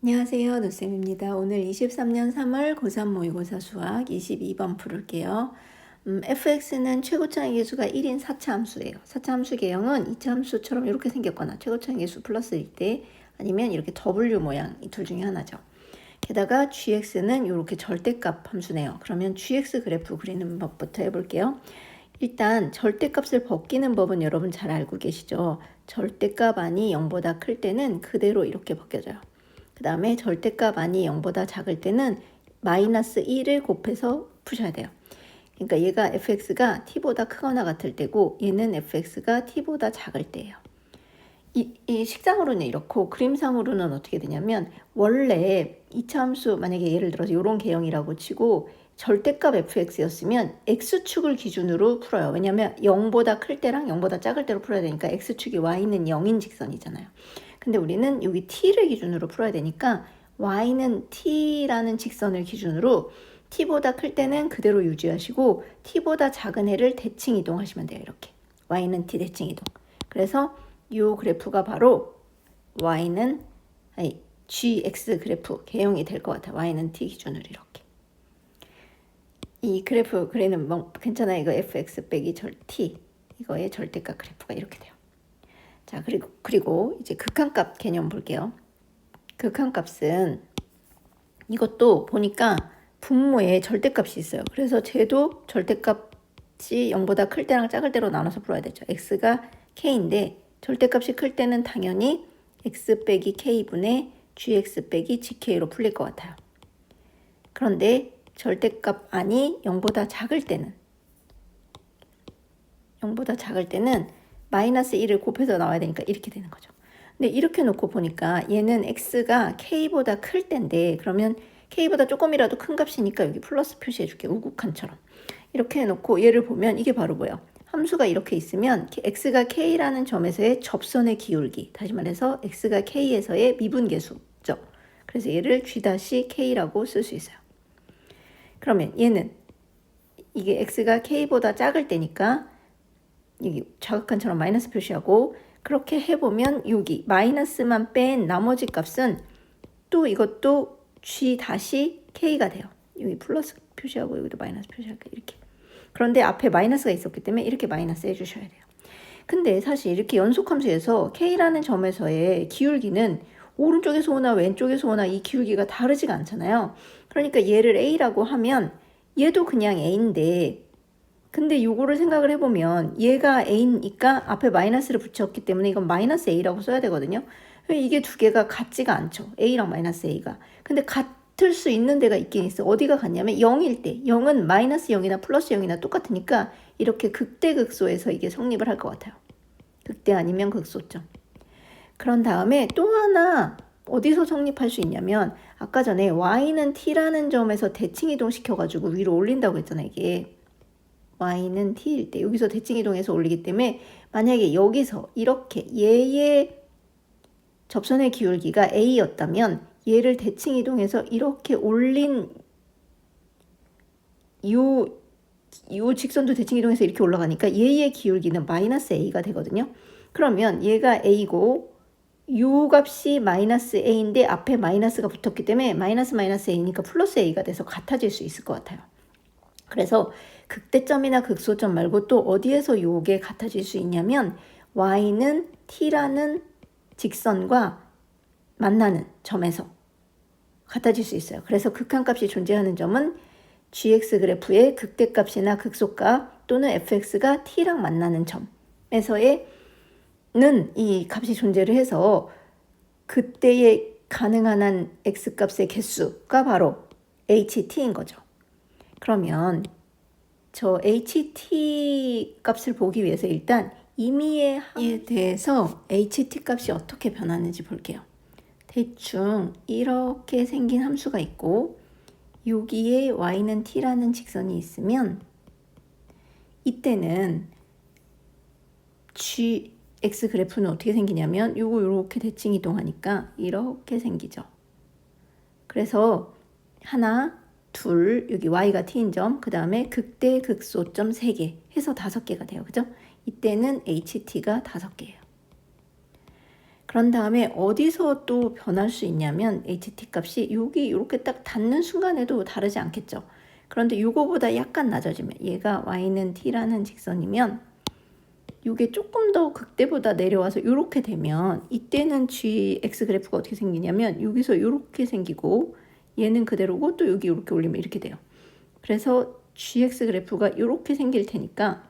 안녕하세요. 노쌤입니다. 오늘 23년 3월 고3 모의고사 수학 22번 풀을게요. fx는 최고차의 계수가 1인 4차 함수예요. 4차 함수 개형은 2차 함수처럼 이렇게 생겼거나 최고차의 계수 플러스일 때 아니면 이렇게 W 모양 이 둘 중에 하나죠. 게다가 gx는 이렇게 절대값 함수네요. 그러면 gx 그래프 그리는 법부터 해볼게요. 일단 절대값을 벗기는 법은 여러분 잘 알고 계시죠? 절대값 안이 0보다 클 때는 그대로 이렇게 벗겨져요. 그 다음에 절대값 안이 0보다 작을 때는 마이너스 1을 곱해서 푸셔야 돼요. 그러니까 얘가 fx가 t보다 크거나 같을 때고 얘는 fx가 t보다 작을 때예요. 이 식상으로는 이렇고 그림상으로는 어떻게 되냐면 원래 2차 함수 만약에 예를 들어서 이런 개형이라고 치고 절대값 fx였으면 x축을 기준으로 풀어요. 왜냐하면 0보다 클 때랑 0보다 작을 때로 풀어야 되니까 x축이 y는 0인 직선이잖아요. 근데 우리는 여기 t를 기준으로 풀어야 되니까 y는 t라는 직선을 기준으로 t보다 클 때는 그대로 유지하시고 t보다 작은 애를 대칭 이동하시면 돼요. 이렇게 y는 t 대칭 이동. 그래서 이 그래프가 바로 gx 그래프 개형이 될 것 같아요. y는 t 기준으로 이렇게. 이 그래프 그리는 뭐 괜찮아요. 이거 fx 빼기 t 이거의 절대값 그래프가 이렇게 돼요. 자, 그리고 이제 극한값 개념 볼게요. 극한값은 이것도 보니까 분모에 절대값이 있어요. 그래서 쟤도 절대값이 0보다 클 때랑 작을 때로 나눠서 풀어야 되죠. x가 k인데 절대값이 클 때는 당연히 x 빼기 k분의 gx 빼기 gk로 풀릴 것 같아요. 그런데 절대값 안이 0보다 작을 때는 마이너스 1을 곱해서 나와야 되니까 이렇게 되는 거죠. 근데 이렇게 놓고 보니까 얘는 x가 k보다 클 때인데 그러면 k보다 조금이라도 큰 값이니까 여기 플러스 표시해 줄게. 우극한처럼. 이렇게 해놓고 얘를 보면 이게 바로 뭐예요? 함수가 이렇게 있으면 x가 k라는 점에서의 접선의 기울기, 다시 말해서 x가 k에서의 미분계수죠. 그래서 얘를 g-k라고 쓸 수 있어요. 그러면 얘는 이게 x가 k보다 작을 때니까 여기 자극한처럼 마이너스 표시하고 그렇게 해보면 여기 마이너스만 뺀 나머지 값은 또 이것도 g-k가 돼요. 여기 플러스 표시하고 여기도 마이너스 표시할게요. 이렇게. 그런데 앞에 마이너스가 있었기 때문에 이렇게 마이너스 해주셔야 돼요. 근데 사실 이렇게 연속함수에서 k라는 점에서의 기울기는 오른쪽에서 오나 왼쪽에서 오나 이 기울기가 다르지가 않잖아요. 그러니까 얘를 a라고 하면 얘도 그냥 a인데 근데 요거를 생각을 해보면 얘가 a니까 앞에 마이너스를 붙였기 때문에 이건 마이너스 a라고 써야 되거든요. 이게 두 개가 같지가 않죠. a랑 마이너스 a가. 근데 같을 수 있는 데가 있긴 있어. 어디가 같냐면 0일 때. 0은 마이너스 0이나 플러스 0이나 똑같으니까 이렇게 극대극소에서 이게 성립을 할 것 같아요. 극대 아니면 극소점. 그런 다음에 또 하나 어디서 성립할 수 있냐면 아까 전에 y는 t라는 점에서 대칭 이동시켜가지고 위로 올린다고 했잖아요. 이게. y는 t일 때 여기서 대칭 이동해서 올리기 때문에 만약에 여기서 이렇게 얘의 접선의 기울기가 a였다면 얘를 대칭 이동해서 이렇게 올린 요 직선도 대칭 이동해서 이렇게 올라가니까 얘의 기울기는 마이너스 a가 되거든요. 그러면 얘가 a고 요 값이 마이너스 a인데 앞에 마이너스가 붙었기 때문에 마이너스 a니까 플러스 a가 돼서 같아질 수 있을 것 같아요. 그래서 극대점이나 극소점 말고 또 어디에서 요게 같아질 수 있냐면 y는 t라는 직선과 만나는 점에서 같아질 수 있어요. 그래서 극한값이 존재하는 점은 gx 그래프의 극대값이나 극소값 또는 fx가 t랑 만나는 점에서의 이 값이 존재를 해서 그때의 가능한 한 x값의 개수가 바로 ht인 거죠. 그러면 저 ht 값을 보기 위해서 일단 임의의 항에 대해서 ht 값이 어떻게 변하는지 볼게요. 대충 이렇게 생긴 함수가 있고 여기에 y는 t라는 직선이 있으면 이때는 gx 그래프는 어떻게 생기냐면 요렇게 대칭 이동하니까 이렇게 생기죠. 그래서 하나 둘, 여기 y가 t인 점, 그 다음에 극대, 극소점 3개 해서 5개가 돼요. 그죠? 이때는 ht가 5개예요. 그런 다음에 어디서 또 변할 수 있냐면 ht 값이 여기 이렇게 딱 닿는 순간에도 다르지 않겠죠. 그런데 이거보다 약간 낮아지면 얘가 y는 t라는 직선이면 이게 조금 더 극대보다 내려와서 이렇게 되면 이때는 gx 그래프가 어떻게 생기냐면 여기서 이렇게 생기고 얘는 그대로고 또 여기 이렇게 올리면 이렇게 돼요. 그래서 gx 그래프가 이렇게 생길 테니까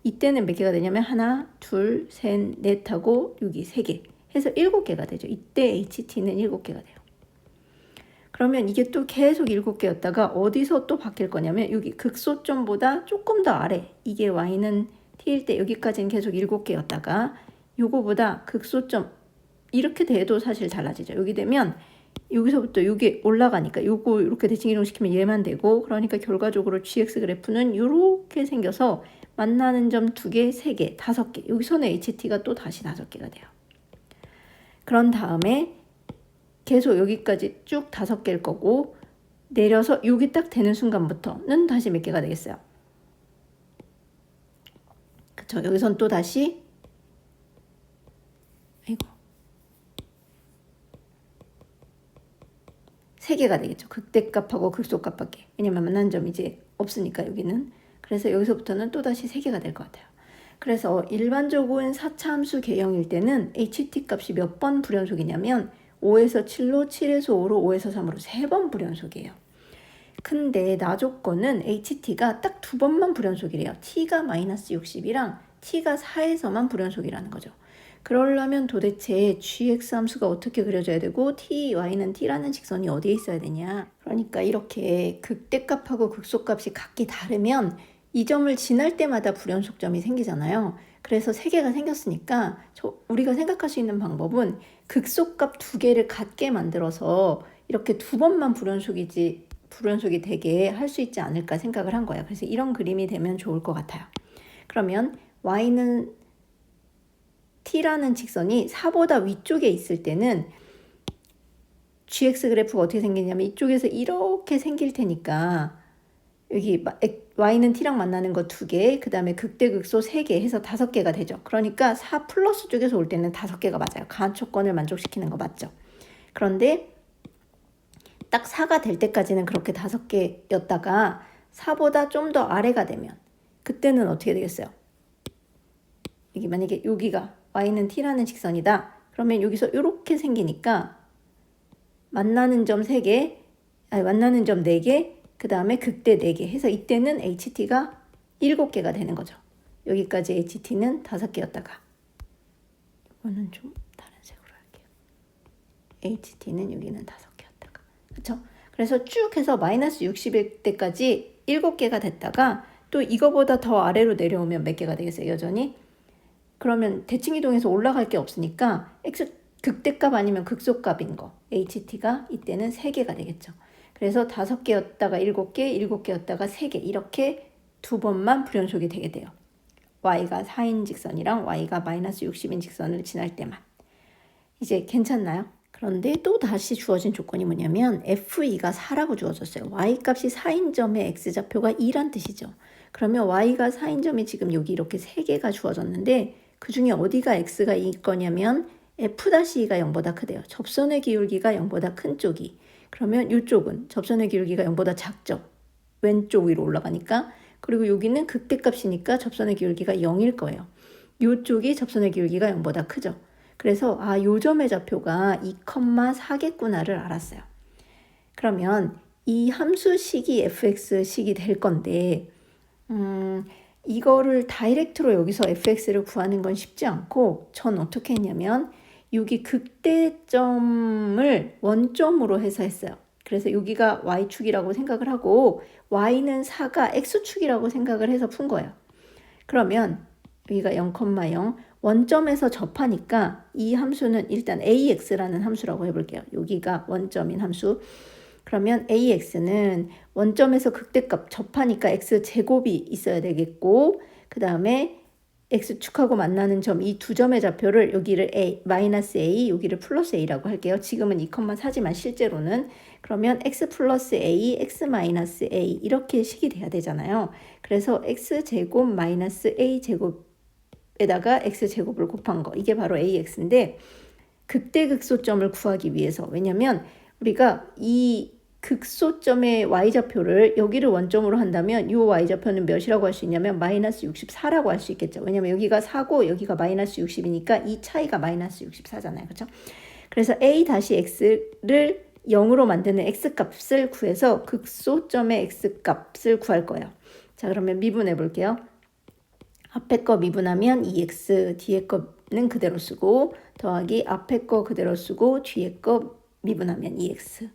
이때는 몇 개가 되냐면 하나, 둘, 셋, 넷 하고 여기 세 개 해서 7개가 되죠. 이때 ht는 7개가 돼요. 그러면 이게 또 계속 7개였다가 어디서 또 바뀔 거냐면 여기 극소점보다 조금 더 아래 이게 y는 t일 때 여기까지는 계속 7개였다가 요거보다 극소점 이렇게 돼도 사실 달라지죠. 여기 되면 여기서부터 이게 올라가니까 요거 이렇게 대칭 이동시키면 얘만 되고 그러니까 결과적으로 gx 그래프는 이렇게 생겨서 만나는 점 2개, 3개, 5개 여기서는 ht가 또 다시 5개가 돼요. 그런 다음에 계속 여기까지 쭉 5개일 거고 내려서 여기 딱 되는 순간부터는 다시 몇 개가 되겠어요? 그쵸? 여기선 또 다시 아이고 3개가 되겠죠. 극대값하고 극소값밖에. 왜냐면 만난 점 이제 없으니까 여기는. 그래서 여기서부터는 또 다시 3개가 될 것 같아요. 그래서 일반적인 4차 함수 개형일 때는 ht 값이 몇 번 불연속이냐면 5에서 7로 7에서 5로 5에서 3으로 3번 불연속이에요. 근데 나조건은 ht가 딱 2번만 불연속이래요. t가 마이너스 60이랑 t가 4에서만 불연속이라는 거죠. 그러려면 도대체 gx 함수가 어떻게 그려져야 되고 y는 t라는 직선이 어디에 있어야 되냐. 그러니까 이렇게 극대값하고 극소값이 각기 다르면 이 점을 지날 때마다 불연속점이 생기잖아요. 그래서 3개가 생겼으니까 우리가 생각할 수 있는 방법은 극소값 2개를 같게 만들어서 이렇게 2번만 불연속이 되게 할 수 있지 않을까 생각을 한 거예요. 그래서 이런 그림이 되면 좋을 것 같아요. 그러면 y는 t라는 직선이 4보다 위쪽에 있을 때는 gx 그래프가 어떻게 생기냐면 이쪽에서 이렇게 생길 테니까 여기 y는 t랑 만나는 거 2개, 그 다음에 극대극소 3개 해서 5개가 되죠. 그러니까 4 플러스 쪽에서 올 때는 5개가 맞아요. 가한초건을 만족시키는 거 맞죠. 그런데 딱 4가 될 때까지는 그렇게 5개였다가 4보다 좀 더 아래가 되면 그때는 어떻게 되겠어요? 여기 만약에 여기가 y는 t라는 직선이다. 그러면 여기서 이렇게 생기니까 만나는 점 3개, 만나는 점 4개, 그 다음에 극대 4개 해서 이때는 ht가 7개가 되는 거죠. 여기까지 ht는 5개였다가 이거는 좀 다른 색으로 할게요. ht는 여기는 5개였다가 그렇죠? 그래서 쭉 해서 마이너스 60일 때까지 7개가 됐다가 또 이거보다 더 아래로 내려오면 몇 개가 되겠어요? 여전히? 그러면 대칭 이동해서 올라갈 게 없으니까 x 극대값 아니면 극소값인 거 ht가 이때는 3개가 되겠죠. 그래서 5개였다가 7개, 7개였다가 3개 이렇게 2번만 불연속이 되게 돼요. y가 4인 직선이랑 y가 마이너스 60인 직선을 지날 때만. 이제 괜찮나요? 그런데 또 다시 주어진 조건이 뭐냐면 f2가 4라고 주어졌어요. y값이 4인 점의 x좌표가 2란 뜻이죠. 그러면 y가 4인 점이 지금 여기 이렇게 3개가 주어졌는데 그 중에 어디가 x가 2일 거냐면 f-2가 0보다 크대요. 접선의 기울기가 0보다 큰 쪽이. 그러면 이쪽은 접선의 기울기가 0보다 작죠. 왼쪽 위로 올라가니까. 그리고 여기는 극대값이니까 접선의 기울기가 0일 거예요. 이쪽이 접선의 기울기가 0보다 크죠. 그래서 요 점의 좌표가 2,4겠구나를 알았어요. 그러면 이 함수식이 fx식이 될 건데 이거를 다이렉트로 여기서 fx를 구하는 건 쉽지 않고 전 어떻게 했냐면 여기 극대점을 원점으로 해서 했어요. 그래서 여기가 y축이라고 생각을 하고 y는 4가 x축이라고 생각을 해서 푼 거예요. 그러면 여기가 0,0 원점에서 접하니까 이 함수는 일단 ax라는 함수라고 해볼게요. 여기가 원점인 함수. 그러면 ax는 원점에서 극대값 접하니까 x제곱이 있어야 되겠고 그 다음에 x축하고 만나는 점 이 두 점의 좌표를 여기를 a, 마이너스 a, 여기를 플러스 a라고 할게요. 지금은 2,4지만 실제로는 그러면 x 플러스 a, x 마이너스 a 이렇게 식이 돼야 되잖아요. 그래서 x제곱 마이너스 a제곱에다가 x제곱을 곱한 거 이게 바로 ax인데 극대극소점을 구하기 위해서. 왜냐면 우리가 이 극소점의 y좌표를 여기를 원점으로 한다면 이 y좌표는 몇이라고 할 수 있냐면 마이너스 64라고 할 수 있겠죠. 왜냐면 여기가 4고 여기가 마이너스 60이니까 이 차이가 마이너스 64잖아요. 그렇죠? 그래서 a-x를 0으로 만드는 x값을 구해서 극소점의 x값을 구할 거예요. 자, 그러면 미분해 볼게요. 앞에 거 미분하면 2x, 뒤에 거는 그대로 쓰고 더하기 앞에 거 그대로 쓰고 뒤에 거 미분하면 2x.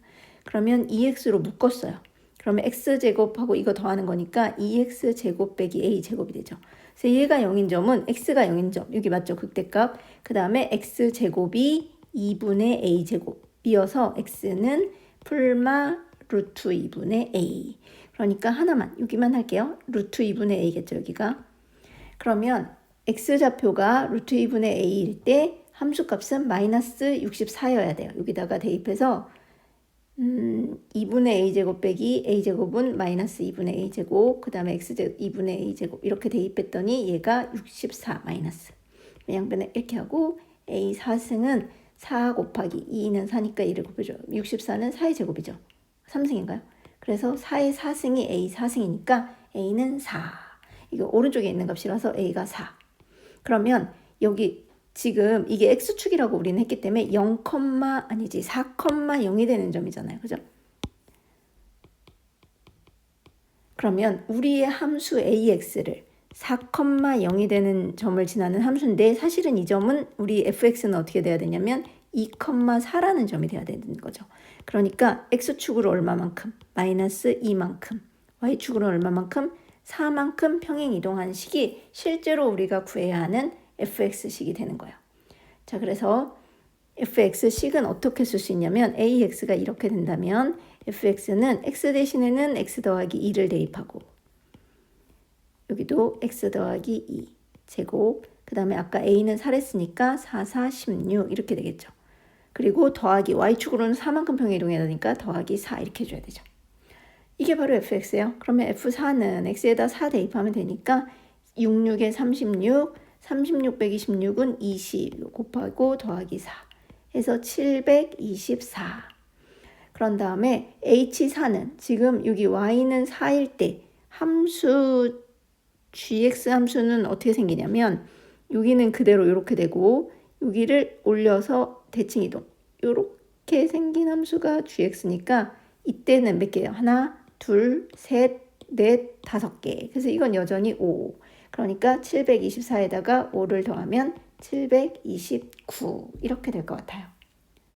그러면 2x로 묶었어요. 그러면 x제곱하고 이거 더하는 거니까 2x제곱 빼기 a제곱이 되죠. 그래서 얘가 0인 점은 x가 0인 점. 여기 맞죠? 극대값. 그 다음에 x제곱이 2분의 a제곱이어서 x는 풀마 루트 2분의 a. 그러니까 하나만, 여기만 할게요. 루트 2분의 a겠죠, 여기가. 그러면 x좌표가 루트 2분의 a일 때 함수값은 마이너스 64여야 돼요. 여기다가 대입해서 2분의 a제곱 빼기 a제곱은 마이너스 2분의 a제곱, 그 다음에 x제곱 2분의 a제곱 이렇게 대입했더니 얘가 64 마이너스. 양변에 이렇게 하고 a 4승은 4 곱하기 2는 4니까 1을 곱해줘요. 64는 4의 제곱이죠. 3승인가요? 그래서 4의 4승이 a 4승이니까 a는 4. 이거 오른쪽에 있는 값이라서 a가 4. 그러면 여기 지금 이게 x축이라고 우리는 했기 때문에 4,0이 되는 점이잖아요. 그죠? 그러면 우리의 함수 ax를 4,0이 되는 점을 지나는 함수인데 사실은 이 점은 우리 fx는 어떻게 돼야 되냐면 2,4라는 점이 돼야 되는 거죠. 그러니까 x축으로 얼마만큼? 마이너스 2만큼. y축으로 얼마만큼? 4만큼 평행 이동한 식이 실제로 우리가 구해야 하는 fx식이 되는 거예요. 자, 그래서 fx식은 어떻게 쓸 수 있냐면 ax가 이렇게 된다면 fx는 x 대신에는 x 더하기 2를 대입하고 여기도 x 더하기 2 제곱, 그 다음에 아까 a는 4랬으니까 4, 4, 16 이렇게 되겠죠. 그리고 더하기 y축으로는 4만큼 평행 이동해야 되니까 더하기 4 이렇게 해줘야 되죠. 이게 바로 fx예요. 그러면 f4는 x에다 4 대입하면 되니까 66에 36, 36 빼기 16은 20 곱하고 더하기 4 해서 724. 그런 다음에 h4는 지금 여기 y는 4일 때 함수 gx 함수는 어떻게 생기냐면 여기는 그대로 이렇게 되고 여기를 올려서 대칭 이동 이렇게 생긴 함수가 gx니까 이때는 몇 개예요? 하나, 둘, 셋, 넷, 5개. 그래서 이건 여전히 5. 그러니까 724에다가 5를 더하면 729 이렇게 될 것 같아요.